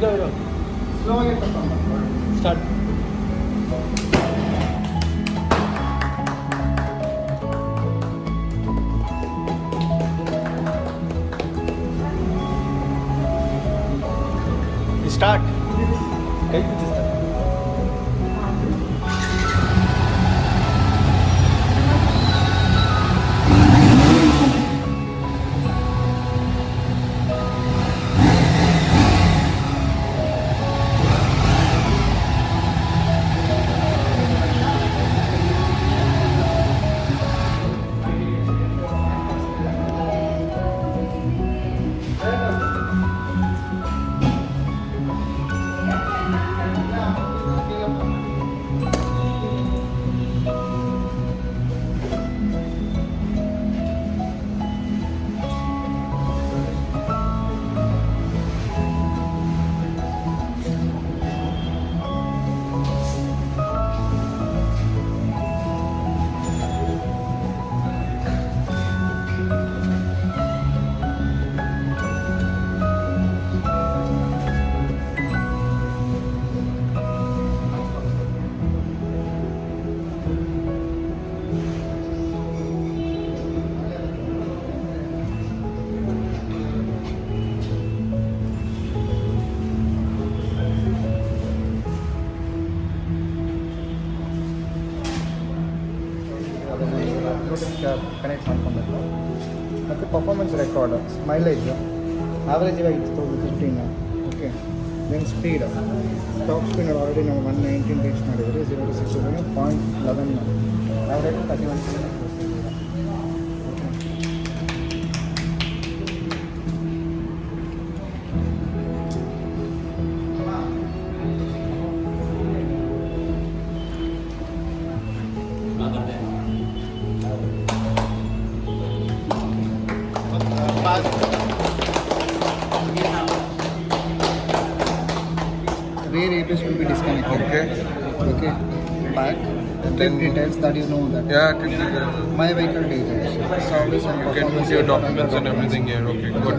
ಇರೋ ಸ್ಲೋ ಆಗಿ start. Start. ಕೈ ಕುಚ್ಚಿಸ್ತಾರೆ. ಕನೆಕ್ಟ್ ಮಾಡ್ಕೊಬೇಕು. ಮತ್ತು ಪರ್ಫಾರ್ಮೆನ್ಸ್ ರೆಕಾರ್ಡ್, ಮೈಲೇಜ್ ಆವ್ರೇಜ್ ಇವಾಗ 15. Okay, then speed, top speed already ನಾವು 119 ರೀಚ್ ಮಾಡಿದ್ವಿ. 0 to 60 0.11 average 31 kilometre. Rear ABS will be disconnected. Okay. Back. Trip details that you know that. Yeah, trip details. My vehicle details. Service and You can put your documents and everything here. Okay, good.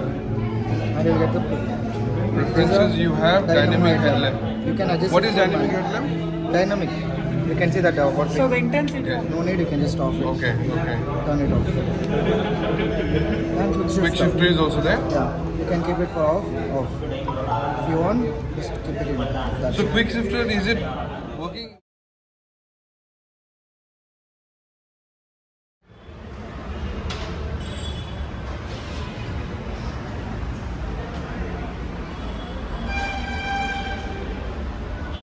And you'll get the Preferences you have dynamic headlamp. You can adjust. What is dynamic headlamp? Dynamic. You can see that what. So the intensity. Okay. No need. You can just off it. Okay. Turn it off. And Quick shifter is also there. Yeah. You can keep it for off. If you want, just keep it in. That's So it. quick shifter, is it working?